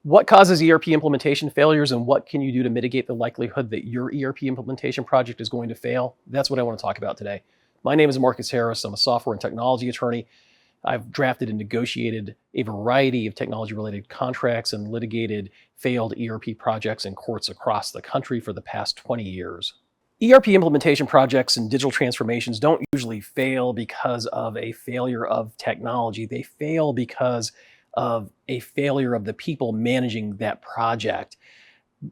What causes ERP implementation failures, and what can you do to mitigate the likelihood that your ERP implementation project is going to fail? That's what I want to talk about today. My name is Marcus Harris. I'm a software and technology attorney. I've drafted and negotiated a variety of technology-related contracts and litigated failed ERP projects in courts across the country for the past 20 years. ERP implementation projects and digital transformations don't usually fail because of a failure of technology. They fail because of a failure of the people managing that project.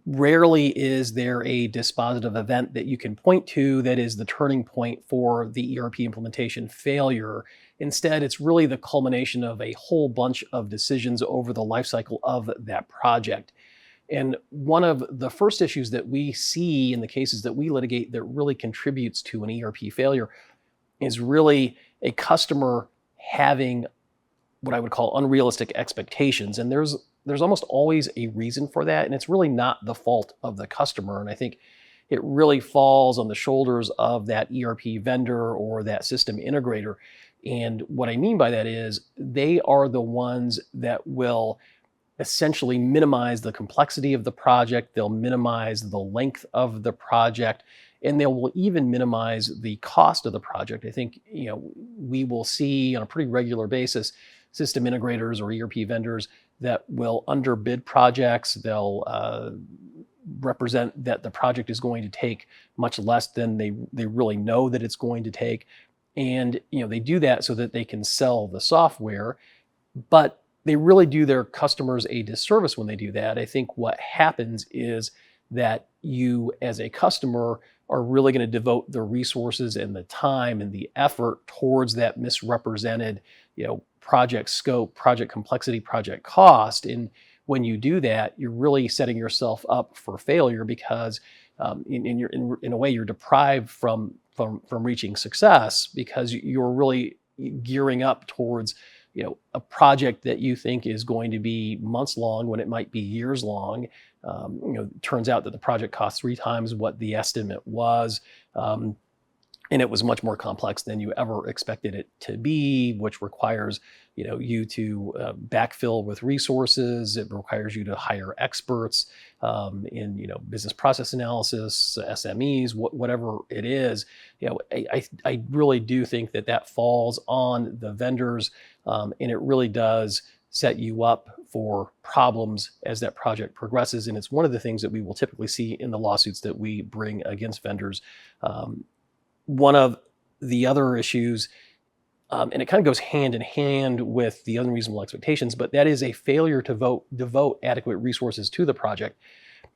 Rarely is there a dispositive event that you can point to that is the turning point for the ERP implementation failure. Instead, it's really the culmination of a whole bunch of decisions over the life cycle of that project. And one of the first issues that we see in the cases that we litigate that really contributes to an ERP failure is really a customer having what I would call unrealistic expectations. And there's almost always a reason for that. And it's really not the fault of the customer. And I think it really falls on the shoulders of that ERP vendor or that system integrator. And what I mean by that is they are the ones that will essentially minimize the complexity of the project. They'll minimize the length of the project, and they will even minimize the cost of the project. I think, we will see on a pretty regular basis system integrators or ERP vendors that will underbid projects. They'll represent that the project is going to take much less than they really know that it's going to take. And they do that so that they can sell the software, but they really do their customers a disservice when they do that. I think what happens is that you, as a customer, are really going to devote the resources and the time and the effort towards that misrepresented, project scope, project complexity, project cost. And when you do that, you're really setting yourself up for failure because in a way you're deprived from reaching success because you're really gearing up towards a project that you think is going to be months long when it might be years long. Turns out that the project costs 3 times what the estimate was. And it was much more complex than you ever expected it to be, which requires, you to backfill with resources. It requires you to hire experts in, business process analysis, SMEs, whatever it is. I really do think that falls on the vendors, and it really does set you up for problems as that project progresses. And it's one of the things that we will typically see in the lawsuits that we bring against vendors. One of the other issues, and it kind of goes hand in hand with the unreasonable expectations, but that is a failure to devote adequate resources to the project.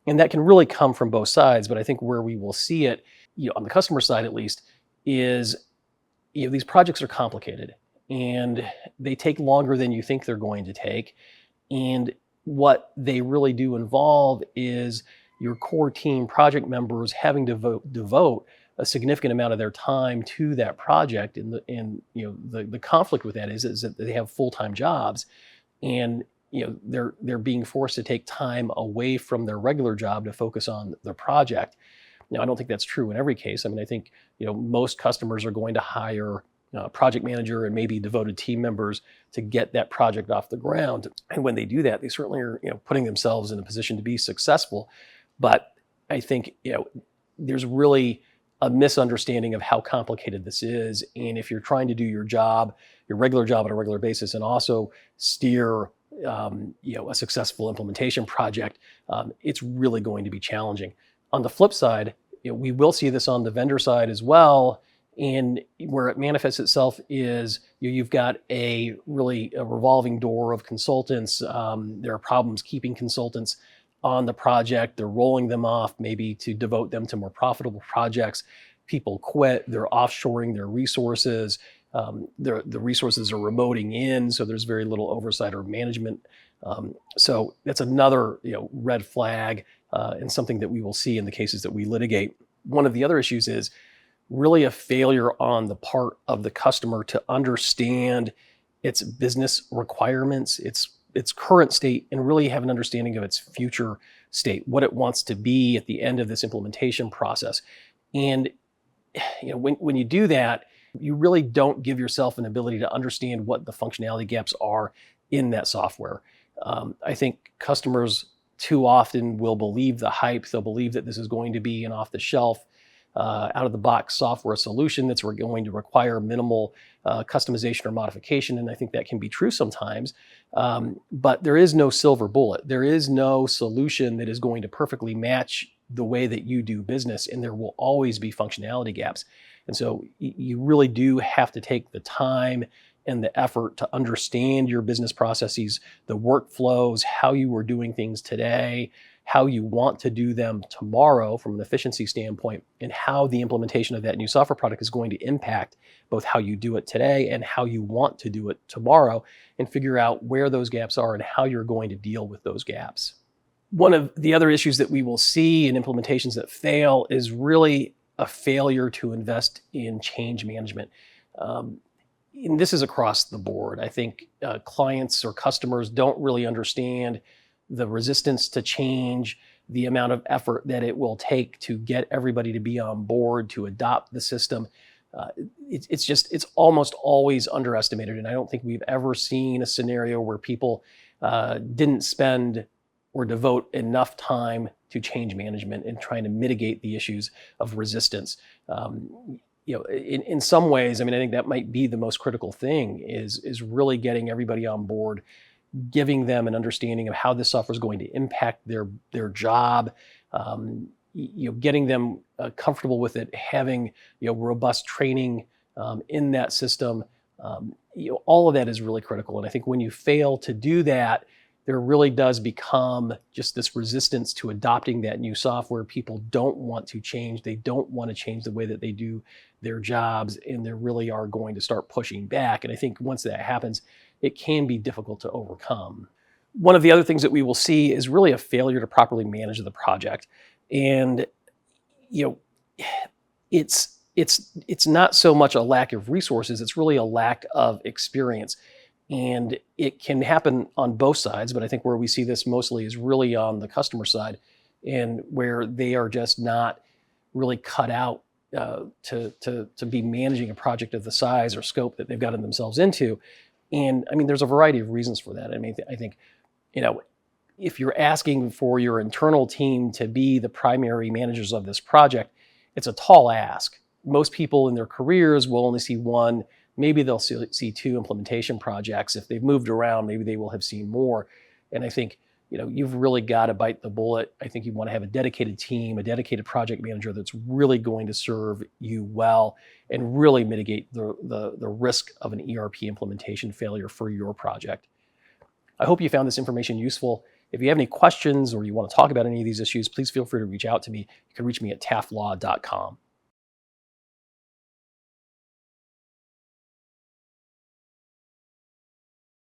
And that can really come from both sides. But I think where we will see it, on the customer side at least, is these projects are complicated and they take longer than you think they're going to take. And what they really do involve is your core team project members having to devote a significant amount of their time to that project. And the conflict with that is that they have full-time jobs, and they're being forced to take time away from their regular job to focus on the project. Now, I don't think that's true in every case. I mean, I think most customers are going to hire a project manager and maybe devoted team members to get that project off the ground. And when they do that, they certainly are putting themselves in a position to be successful. But I think there's really a misunderstanding of how complicated this is. And if you're trying to do your regular job on a regular basis, and also steer a successful implementation project, it's really going to be challenging. On the flip side, we will see this on the vendor side as well. And where it manifests itself is you've got a revolving door of consultants. There are problems keeping consultants on the project. They're rolling them off maybe to devote them to more profitable projects. People quit. They're offshoring their resources. The resources are remoting in, so there's very little oversight or management. So that's another red flag and something that we will see in the cases that we litigate. One of the other issues is really a failure on the part of the customer to understand its business requirements, its current state, and really have an understanding of its future state, what it wants to be at the end of this implementation process. And when you do that, you really don't give yourself an ability to understand what the functionality gaps are in that software. I think customers too often will believe the hype. They'll believe that this is going to be an off-the-shelf, out-of-the-box software solution that's going to require minimal customization or modification. And I think that can be true sometimes. But there is no silver bullet. There is no solution that is going to perfectly match the way that you do business, and there will always be functionality gaps. And so you really do have to take the time and the effort to understand your business processes, the workflows, how you are doing things today, how you want to do them tomorrow from an efficiency standpoint, and how the implementation of that new software product is going to impact both how you do it today and how you want to do it tomorrow, and figure out where those gaps are and how you're going to deal with those gaps. One of the other issues that we will see in implementations that fail is really a failure to invest in change management. And this is across the board. I think clients or customers don't really understand the resistance to change, the amount of effort that it will take to get everybody to be on board, to adopt the system. It's almost always underestimated. And I don't think we've ever seen a scenario where people didn't spend or devote enough time to change management and trying to mitigate the issues of resistance. In some ways, I mean, I think that might be the most critical thing is really getting everybody on board, giving them an understanding of how this software is going to impact their job, getting them comfortable with it, having robust training in that system. All of that is really critical. And I think when you fail to do that, there really does become just this resistance to adopting that new software. People don't want to change. They don't want to change the way that they do their jobs, and they really are going to start pushing back. And I think once that happens, it can be difficult to overcome. One of the other things that we will see is really a failure to properly manage the project. And it's not so much a lack of resources, it's really a lack of experience. And it can happen on both sides, but I think where we see this mostly is really on the customer side, and where they are just not really cut out to be managing a project of the size or scope that they've gotten themselves into. And I mean, there's a variety of reasons for that. I mean, I think, if you're asking for your internal team to be the primary managers of this project, it's a tall ask. Most people in their careers will only see one. Maybe they'll see two implementation projects. If they've moved around, maybe they will have seen more. And I think, you've really got to bite the bullet. I think you want to have a dedicated team, a dedicated project manager that's really going to serve you well and really mitigate the risk of an ERP implementation failure for your project. I hope you found this information useful. If you have any questions or you want to talk about any of these issues, please feel free to reach out to me. You can reach me at taftlaw.com.